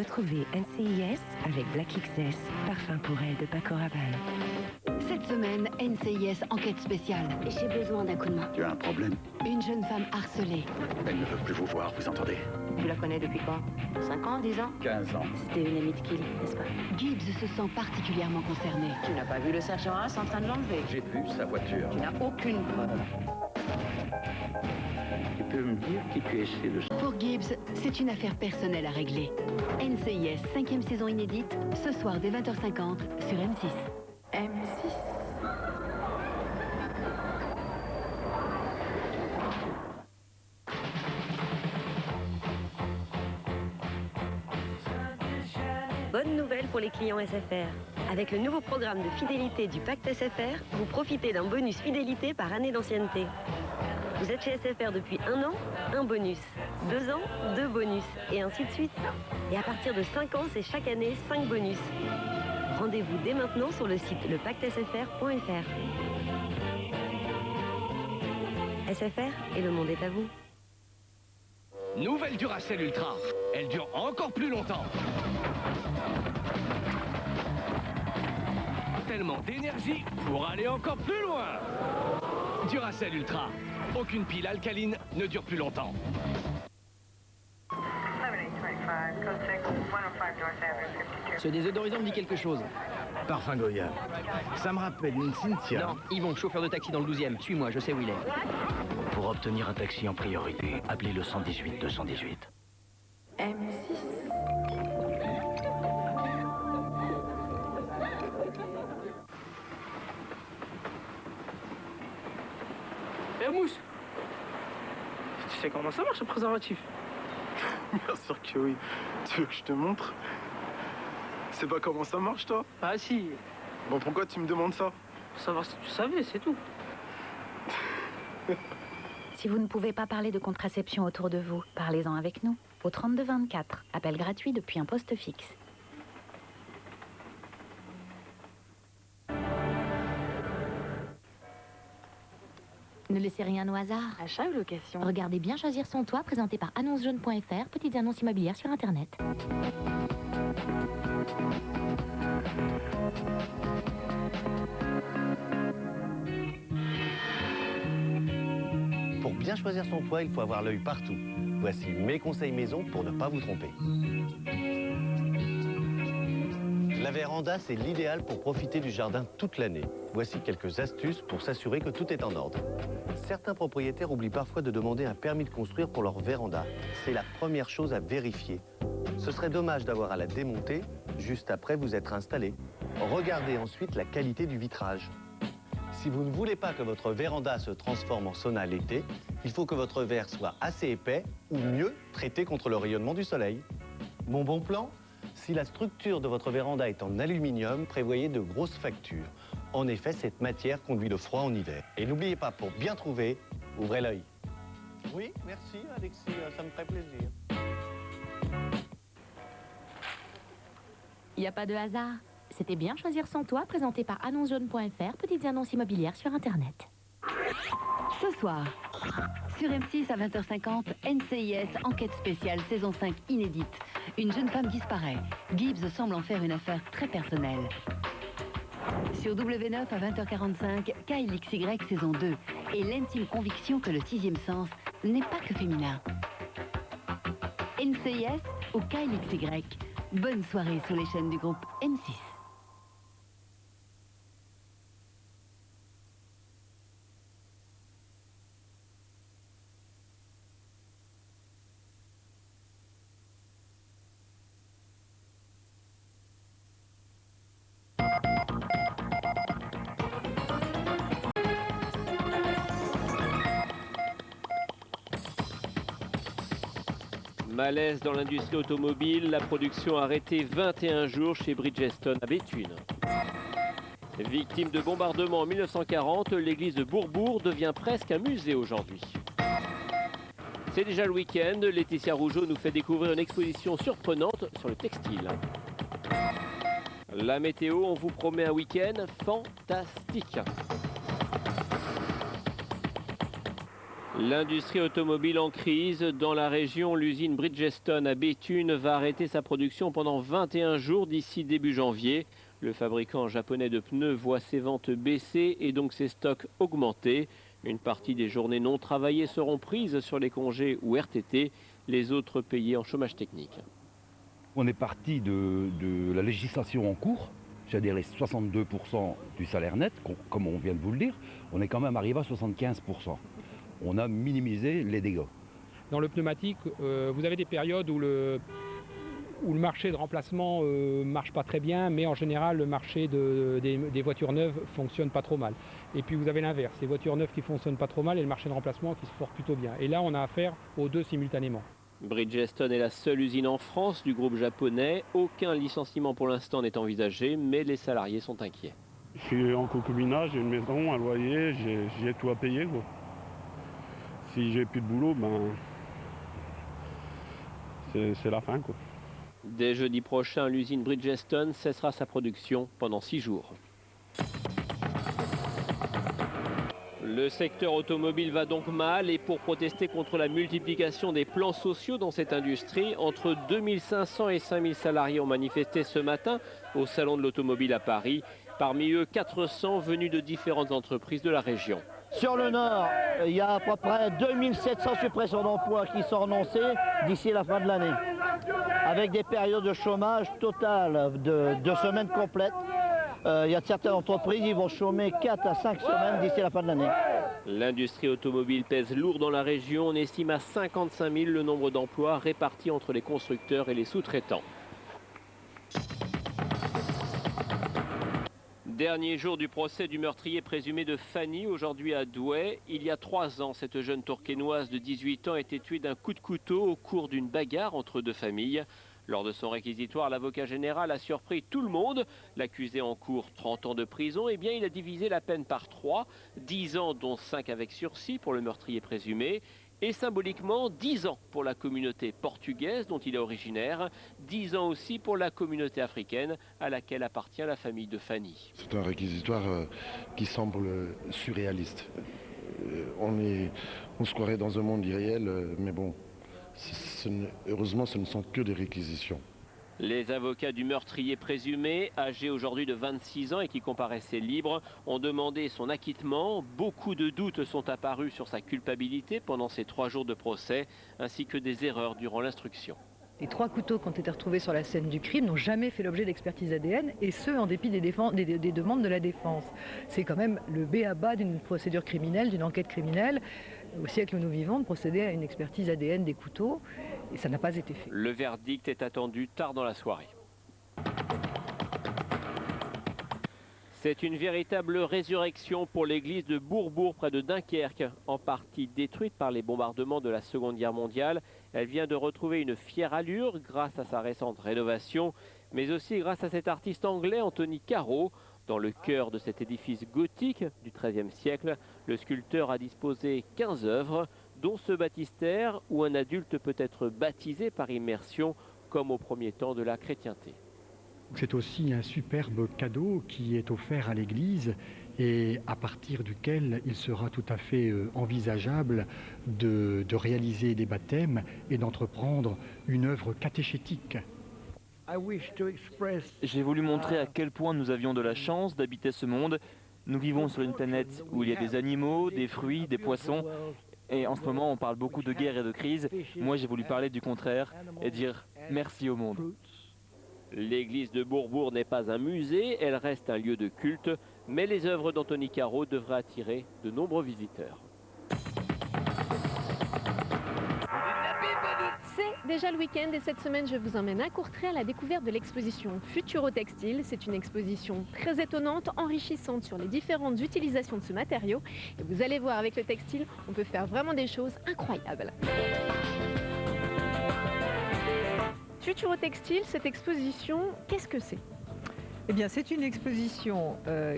Retrouvez NCIS avec Black XS, parfum pour elle de Paco Rabanne. Cette semaine, NCIS enquête spéciale. J'ai besoin d'un coup de main. Tu as un problème? Une jeune femme harcelée. Elle ne veut plus vous voir, vous entendez? Tu la connais depuis quand? 5 ans, 10 ans? 15 ans. C'était une amie de Kill, n'est-ce pas? Gibbs se sent particulièrement concerné. Tu n'as pas vu le sergent Haas en train de l'enlever? J'ai vu sa voiture. Tu n'as aucune preuve. Tu peux me dire qui tu essaies de... Pour Gibbs, c'est une affaire personnelle à régler. NCIS, 5e saison inédite, ce soir dès 20h50 sur M6. M6. Bonne nouvelle pour les clients SFR. Avec le nouveau programme de fidélité du Pacte SFR, vous profitez d'un bonus fidélité par année d'ancienneté. Vous êtes chez SFR depuis 1 an, un bonus. 2 ans, 2 bonus. Et ainsi de suite. Et à partir de 5 ans, c'est chaque année 5 bonus. Rendez-vous dès maintenant sur le site lepactesfr.fr. SFR et le monde est à vous. Nouvelle Duracell Ultra. Elle dure encore plus longtemps. Tellement d'énergie pour aller encore plus loin. Duracell Ultra. Aucune pile alcaline ne dure plus longtemps. Ce désodorisant me dit quelque chose. Parfum Goya. Ça me rappelle une Cynthia. Non, Yvon, chauffeur de taxi dans le 12e. Suis-moi, je sais où il est. Pour obtenir un taxi en priorité, appelez le 118 218. M6. Mousse, tu sais comment ça marche le préservatif? Bien sûr que oui. Tu veux que je te montre? C'est pas comment ça marche, toi? Ah si. Bon, pourquoi tu me demandes ça? Pour savoir si tu savais, c'est tout. Si vous ne pouvez pas parler de contraception autour de vous, parlez-en avec nous. Au 3224, appel gratuit depuis un poste fixe. Ne laissez rien au hasard. Achat ou location? Regardez bien choisir son toit, présenté par AnnonceJaune.fr, petites annonces immobilières sur Internet. Pour bien choisir son toit, il faut avoir l'œil partout. Voici mes conseils maison pour ne pas vous tromper. La véranda, c'est l'idéal pour profiter du jardin toute l'année. Voici quelques astuces pour s'assurer que tout est en ordre. Certains propriétaires oublient parfois de demander un permis de construire pour leur véranda. C'est la première chose à vérifier. Ce serait dommage d'avoir à la démonter juste après vous être installé. Regardez ensuite la qualité du vitrage. Si vous ne voulez pas que votre véranda se transforme en sauna l'été, il faut que votre verre soit assez épais ou mieux traité contre le rayonnement du soleil. Mon bon plan? Si la structure de votre véranda est en aluminium, prévoyez de grosses factures. En effet, cette matière conduit le froid en hiver. Et n'oubliez pas, pour bien trouver, ouvrez l'œil. Oui, merci Alexis, ça me ferait plaisir. Il n'y a pas de hasard. C'était bien choisir son toit, présenté par AnnonceJaune.fr, petites annonces immobilières sur Internet. Ce soir, sur M6 à 20h50, NCIS, enquête spéciale, saison 5 inédite. Une jeune femme disparaît. Gibbs semble en faire une affaire très personnelle. Sur W9 à 20h45, Kyle XY, saison 2. Et l'intime conviction que le 6e sens n'est pas que féminin. NCIS ou Kyle XY. Bonne soirée sur les chaînes du groupe M6. Malaise dans l'industrie automobile, la production arrêtée 21 jours chez Bridgestone à Béthune. Victime de bombardement en 1940, l'église de Bourbourg devient presque un musée aujourd'hui. C'est déjà le week-end, Laetitia Rougeau nous fait découvrir une exposition surprenante sur le textile. La météo, on vous promet un week-end fantastique. L'industrie automobile en crise. Dans la région, l'usine Bridgestone à Béthune va arrêter sa production pendant 21 jours d'ici début janvier. Le fabricant japonais de pneus voit ses ventes baisser et donc ses stocks augmenter. Une partie des journées non travaillées seront prises sur les congés ou RTT, les autres payés en chômage technique. On est parti de la législation en cours, c'est-à-dire les 62% du salaire net, comme on vient de vous le dire, on est quand même arrivé à 75%. On a minimisé les dégâts. Dans le pneumatique, vous avez des périodes où le marché de remplacement marche pas très bien, mais en général le marché des voitures neuves fonctionne pas trop mal. Et puis vous avez l'inverse, les voitures neuves qui fonctionnent pas trop mal et le marché de remplacement qui se porte plutôt bien. Et là on a affaire aux deux simultanément. Bridgestone est la seule usine en France du groupe japonais. Aucun licenciement pour l'instant n'est envisagé, mais les salariés sont inquiets. Je suis en concubinage, j'ai une maison, un loyer, j'ai tout à payer, quoi. Si j'ai plus de boulot, ben c'est la fin, quoi. Dès jeudi prochain, l'usine Bridgestone cessera sa production pendant 6 jours. Le secteur automobile va donc mal et pour protester contre la multiplication des plans sociaux dans cette industrie, entre 2500 et 5000 salariés ont manifesté ce matin au Salon de l'Automobile à Paris. Parmi eux, 400 venus de différentes entreprises de la région. Sur le Nord, il y a à peu près 2700 suppressions d'emplois qui sont annoncées d'ici la fin de l'année, avec des périodes de chômage total de 2 semaines complètes. Il y a certaines entreprises qui vont chômer 4 à 5 semaines d'ici la fin de l'année. L'industrie automobile pèse lourd dans la région. On estime à 55 000 le nombre d'emplois répartis entre les constructeurs et les sous-traitants. Dernier jour du procès du meurtrier présumé de Fanny, aujourd'hui à Douai. Il y a 3 ans, cette jeune tourquenoise de 18 ans était tuée d'un coup de couteau au cours d'une bagarre entre 2 familles. Lors de son réquisitoire, l'avocat général a surpris tout le monde. L'accusé encourt 30 ans de prison. Eh bien, il a divisé la peine par 3, 10 ans dont 5 avec sursis pour le meurtrier présumé. Et symboliquement, 10 ans pour la communauté portugaise dont il est originaire, 10 ans aussi pour la communauté africaine à laquelle appartient la famille de Fanny. C'est un réquisitoire qui semble surréaliste. On se croirait dans un monde irréel, mais bon, heureusement ce ne sont que des réquisitions. Les avocats du meurtrier présumé, âgé aujourd'hui de 26 ans et qui comparaissait libre, ont demandé son acquittement. Beaucoup de doutes sont apparus sur sa culpabilité pendant ces 3 jours de procès, ainsi que des erreurs durant l'instruction. Les 3 couteaux qui ont été retrouvés sur la scène du crime n'ont jamais fait l'objet d'expertise ADN, et ce, en dépit des demandes de la défense. C'est quand même le b.a.-ba d'une procédure criminelle, d'une enquête criminelle, au siècle où nous vivons, de procéder à une expertise ADN des couteaux, et ça n'a pas été fait. Le verdict est attendu tard dans la soirée. C'est une véritable résurrection pour l'église de Bourbourg près de Dunkerque, en partie détruite par les bombardements de la Seconde Guerre mondiale. Elle vient de retrouver une fière allure grâce à sa récente rénovation, mais aussi grâce à cet artiste anglais Anthony Caro. Dans le cœur de cet édifice gothique du XIIIe siècle, le sculpteur a disposé 15 œuvres, dont ce baptistère où un adulte peut être baptisé par immersion, comme au premier temps de la chrétienté. C'est aussi un superbe cadeau qui est offert à l'Église et à partir duquel il sera tout à fait envisageable de réaliser des baptêmes et d'entreprendre une œuvre catéchétique. J'ai voulu montrer à quel point nous avions de la chance d'habiter ce monde. Nous vivons sur une planète où il y a des animaux, des fruits, des poissons. Et en ce moment, on parle beaucoup de guerre et de crise. Moi, j'ai voulu parler du contraire et dire merci au monde. L'église de Bourbourg n'est pas un musée, elle reste un lieu de culte, mais les œuvres d'Anthony Caro devraient attirer de nombreux visiteurs. C'est déjà le week-end et cette semaine, je vous emmène à Courtrai à la découverte de l'exposition Futurotextile. C'est une exposition très étonnante, enrichissante sur les différentes utilisations de ce matériau. Et vous allez voir, avec le textile, on peut faire vraiment des choses incroyables. Futurotextile, cette exposition, qu'est-ce que c'est ? Eh bien, c'est une exposition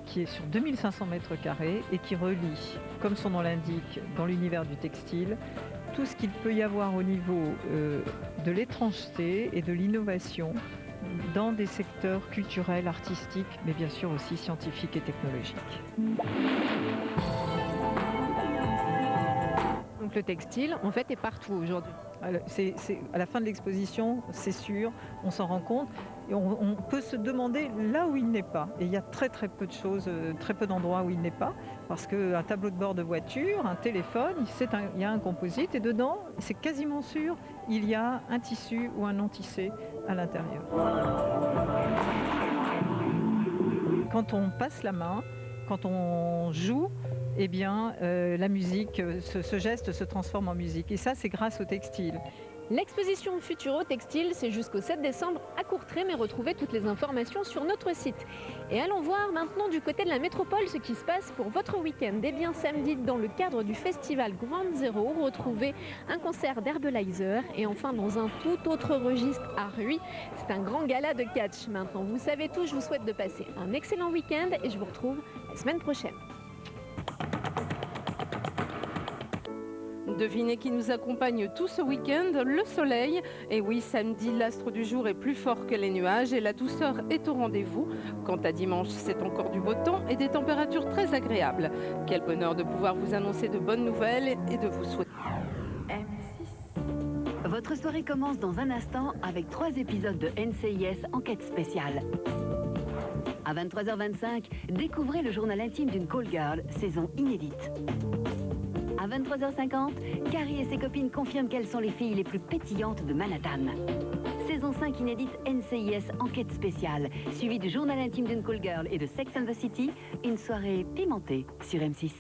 qui est sur 2500 mètres carrés et qui relie, comme son nom l'indique, dans l'univers du textile, tout ce qu'il peut y avoir au niveau de l'étrangeté et de l'innovation dans des secteurs culturels, artistiques, mais bien sûr aussi scientifiques et technologiques. Donc Donc le textile, en fait, est partout aujourd'hui. À la fin de l'exposition, c'est sûr, on s'en rend compte. Et on peut se demander là où il n'est pas. Et il y a très peu de choses, très peu d'endroits où il n'est pas. Parce qu'un tableau de bord de voiture, un téléphone, il y a un composite et dedans, c'est quasiment sûr, il y a un tissu ou un non-tissé à l'intérieur. Quand on passe la main, quand on joue, eh bien, la musique, ce geste se transforme en musique. Et ça, c'est grâce au textile. L'exposition Futuro Textile, c'est jusqu'au 7 décembre à Courtrai, mais retrouvez toutes les informations sur notre site. Et allons voir maintenant du côté de la métropole ce qui se passe pour votre week-end. Eh bien, samedi, dans le cadre du festival Ground Zero, retrouvez un concert d'Herbalizer. Et enfin, dans un tout autre registre à Ruy, c'est un grand gala de catch. Maintenant, vous savez tout, je vous souhaite de passer un excellent week-end et je vous retrouve la semaine prochaine. Devinez qui nous accompagne tout ce week-end, le soleil. Et oui, samedi, l'astre du jour est plus fort que les nuages et la douceur est au rendez-vous. Quant à dimanche, c'est encore du beau temps et des températures très agréables. Quel bonheur de pouvoir vous annoncer de bonnes nouvelles et de vous souhaiter... Votre soirée commence dans un instant avec 3 épisodes de NCIS Enquête spéciale. À 23h25, découvrez le journal intime d'une call girl, saison inédite. À 23h50, Carrie et ses copines confirment qu'elles sont les filles les plus pétillantes de Manhattan. Saison 5 inédite NCIS Enquête spéciale, suivie du journal intime d'une call girl et de Sex and the City, une soirée pimentée sur M6.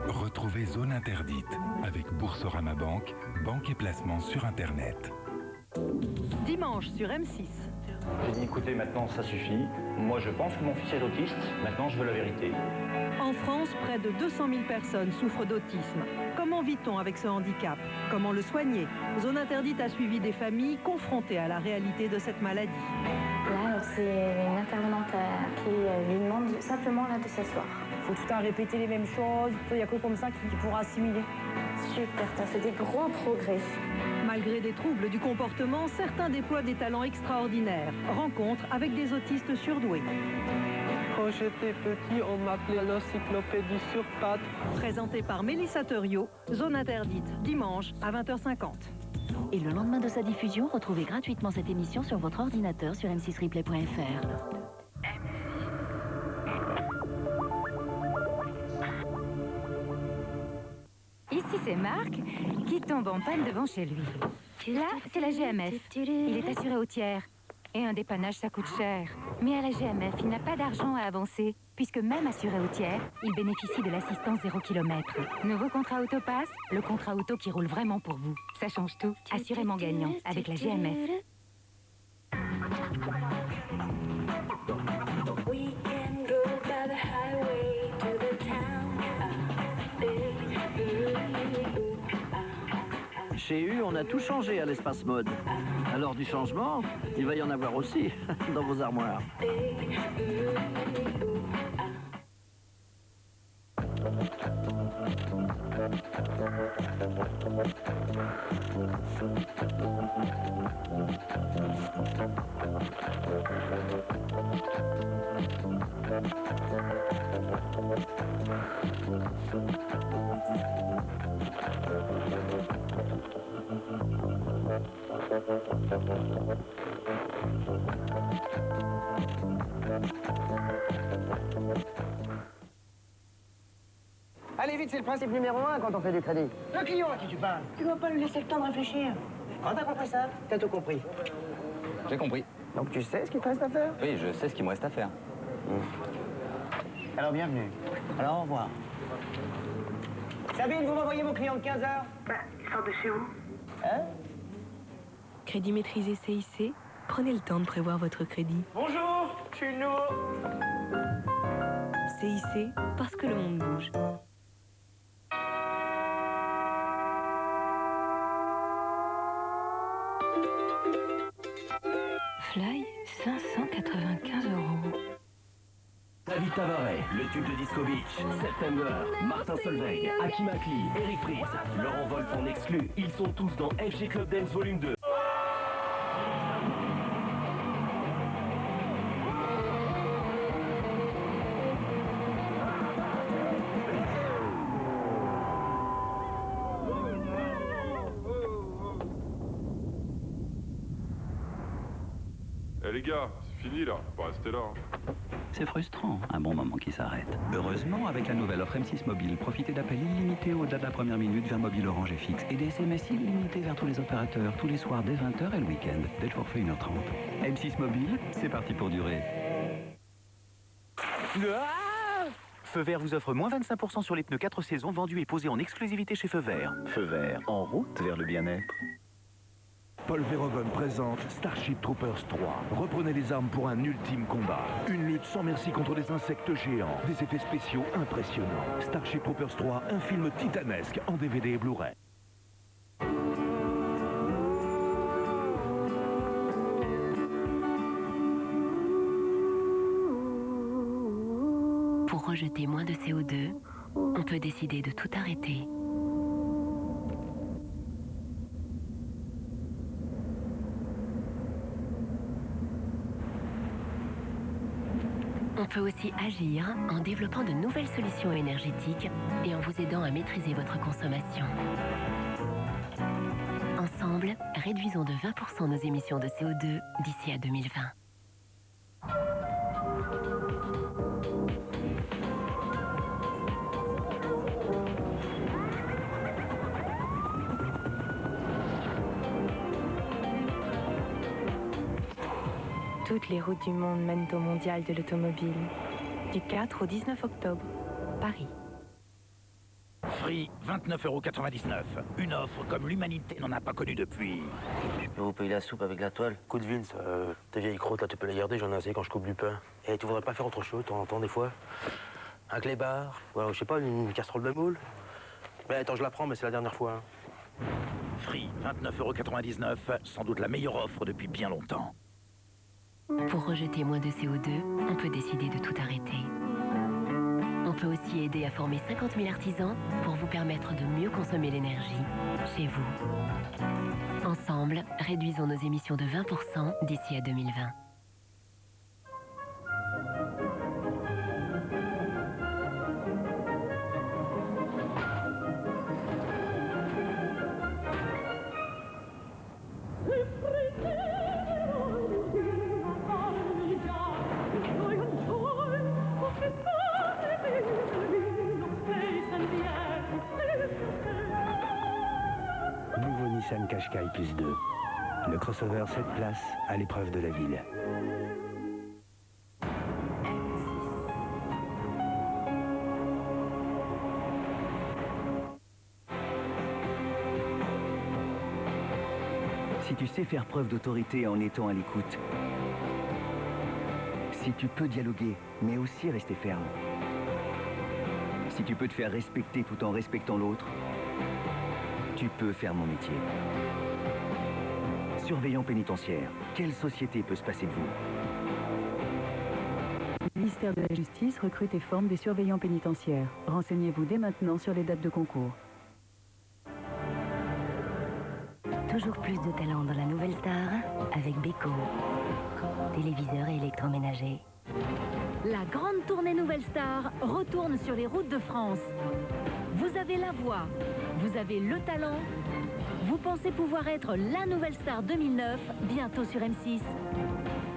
Retrouvez Zone Interdite avec Boursorama Banque, banque et placement sur Internet. Dimanche sur M6. J'ai dit écoutez, maintenant ça suffit. Moi je pense que mon fils est autiste, maintenant je veux la vérité. En France, près de 200 000 personnes souffrent d'autisme. Comment vit-on avec ce handicap? Comment le soigner? Zone Interdite a suivi des familles confrontées à la réalité de cette maladie. Là, c'est une intervenante qui lui demande simplement là, de s'asseoir. Il faut tout le temps répéter les mêmes choses, il n'y a que comme ça qu'il pourra assimiler. Super, ça fait des gros progrès. Malgré des troubles du comportement, certains déploient des talents extraordinaires. Rencontre avec des autistes surdoués. Quand j'étais petit, on m'appelait l'encyclopédie sur pattes. Présenté par Mélissa Theriot, Zone Interdite, dimanche à 20h50. Et le lendemain de sa diffusion, retrouvez gratuitement cette émission sur votre ordinateur sur m6replay.fr. Ici, c'est Marc qui tombe en panne devant chez lui. Là, c'est la GMF. Il est assuré au tiers. Et un dépannage, ça coûte cher. Mais à la GMF, il n'a pas d'argent à avancer, puisque même assuré au tiers, il bénéficie de l'assistance 0 km. Nouveau contrat Autopass, le contrat auto qui roule vraiment pour vous. Ça change tout. Assurément gagnant avec la GMF. Chez U, on a tout changé à l'espace mode. Alors du changement, il va y en avoir aussi dans vos armoires. Allez vite, c'est le principe numéro 1 quand on fait du crédit. Le client à qui tu parles, tu dois pas lui laisser le temps de réfléchir. Quand t'as compris ça, t'as tout compris. J'ai compris. Donc tu sais ce qu'il te reste à faire? Oui, je sais ce qu'il me reste à faire. Alors bienvenue. Alors au revoir. Sabine, vous m'envoyez mon client de 15h? Il sort de chez où? Hein? Crédit maîtrisé CIC, prenez le temps de prévoir votre crédit. Bonjour, je suis le nouveau. CIC, parce que le monde bouge. Fly, 595 €. David Tavaret, le tube de Disco Beach, September, Martin Solveig, Aki Makli, Eric Pries, Laurent Wolf en exclu, ils sont tous dans FG Club Dance Volume 2. Eh les gars, c'est fini là, faut pas rester là. C'est frustrant, un bon moment qui s'arrête. Heureusement, avec la nouvelle offre M6 Mobile, profitez d'appels illimités au-delà de la première minute vers mobile Orange et fixe et des SMS illimités vers tous les opérateurs, tous les soirs dès 20h et le week-end, dès le forfait 1h30. M6 Mobile, c'est parti pour durer. Feu Vert vous offre moins 25% sur les pneus 4 saisons vendus et posés en exclusivité chez Feu Vert. Feu Vert, en route vers le bien-être. Paul Verhoeven présente Starship Troopers 3. Reprenez les armes pour un ultime combat. Une lutte sans merci contre des insectes géants. Des effets spéciaux impressionnants. Starship Troopers 3, un film titanesque en DVD et Blu-ray. Pour rejeter moins de CO2, on peut décider de tout arrêter. On peut aussi agir en développant de nouvelles solutions énergétiques et en vous aidant à maîtriser votre consommation. Ensemble, réduisons de 20% nos émissions de CO2 d'ici à 2020. Toutes les routes du monde mènent au mondial de l'automobile. Du 4 au 19 octobre, Paris. Free, 29,99 €. Une offre comme l'humanité n'en a pas connue depuis. Je peux vous payer la soupe avec la toile. Coup de Vince, tes vieilles crottes là, tu peux les garder, j'en ai assez quand je coupe du pain. Et tu voudrais pas faire autre chose de temps en temps, des fois? Un clébard, ou alors, je sais pas, une casserole de moule? Mais attends, je la prends, mais c'est la dernière fois. Hein. Free, 29,99 €. Sans doute la meilleure offre depuis bien longtemps. Pour rejeter moins de CO2, on peut décider de tout arrêter. On peut aussi aider à former 50 000 artisans pour vous permettre de mieux consommer l'énergie chez vous. Ensemble, réduisons nos émissions de 20% d'ici à 2020. Nouveau Nissan Qashqai Plus 2. Le crossover 7 places à l'épreuve de la ville. Si tu sais faire preuve d'autorité en étant à l'écoute, si tu peux dialoguer, mais aussi rester ferme, si tu peux te faire respecter tout en respectant l'autre, tu peux faire mon métier. Surveillant pénitentiaire, quelle société peut se passer de vous? Le ministère de la Justice recrute et forme des surveillants pénitentiaires. Renseignez-vous dès maintenant sur les dates de concours. Toujours plus de talent dans la nouvelle star avec Beko. Téléviseur et électroménager. La grande tournée Nouvelle Star retourne sur les routes de France. Vous avez la voix, vous avez le talent, vous pensez pouvoir être la Nouvelle Star 2009, bientôt sur M6.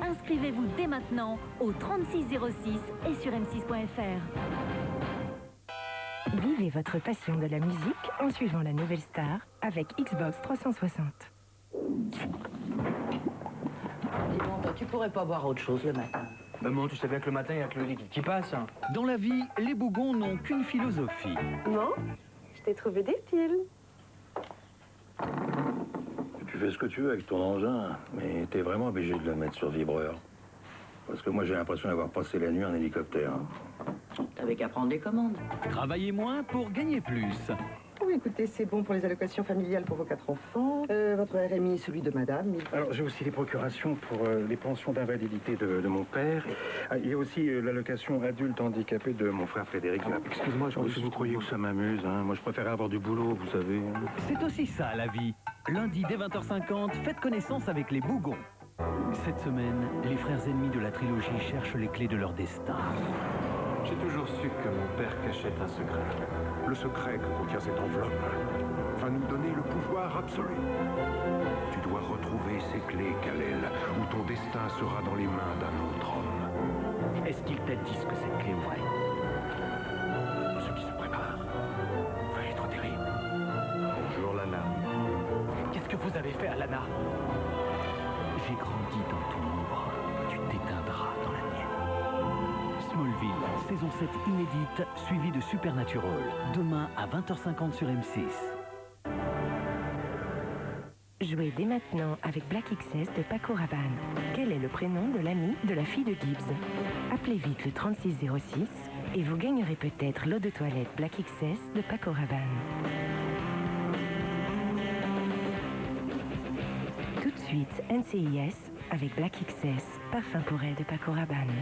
Inscrivez-vous dès maintenant au 3606 et sur m6.fr. Vivez votre passion de la musique en suivant la Nouvelle Star avec Xbox 360. Dis donc, toi, tu pourrais pas boire autre chose le matin? Maman, tu sais bien que le matin, il y a que le liquide qui passe. Hein. Dans la vie, les bougons n'ont qu'une philosophie. Non, je t'ai trouvé des piles. Tu fais ce que tu veux avec ton engin, mais t'es vraiment obligé de le mettre sur vibreur. Parce que moi, j'ai l'impression d'avoir passé la nuit en hélicoptère. T'avais qu'à prendre des commandes. Travaillez moins pour gagner plus. Oui, écoutez, c'est bon pour les allocations familiales pour vos 4 enfants. Votre RMI, celui de madame. Alors, j'ai aussi les procurations pour les pensions d'invalidité de mon père. Il y a aussi l'allocation adulte handicapé de mon frère Frédéric. Excuse-moi, si vous croyez que ça m'amuse, hein. Moi, je préférais avoir du boulot, vous savez. C'est aussi ça, la vie. Lundi, dès 20h50, faites connaissance avec les bougons. Cette semaine, les frères ennemis de la trilogie cherchent les clés de leur destin. J'ai toujours su que mon père cachait un secret. Le secret que contient cette enveloppe va nous donner le pouvoir absolu. Tu dois retrouver ses clés, Kal-El, ou ton destin sera dans les mains d'un autre homme. Est-ce qu'il t'a dit ce que cette clé ouvrait? Ce qui se prépare va être terrible. Bonjour, Lana. Qu'est-ce que vous avez fait à Lana? J'ai grandi dans ton ombre. Tu t'éteindras dans la mienne. Smallville, saison 7 inédite, suivie de Supernatural. Demain à 20h50 sur M6. Jouez dès maintenant avec Black XS de Paco Rabanne. Quel est le prénom de l'ami de la fille de Gibbs? Appelez vite le 3606 et vous gagnerez peut-être l'eau de toilette Black XS de Paco Rabanne. Tout de suite, NCIS avec Black XS, parfum pour elle de Paco Rabanne.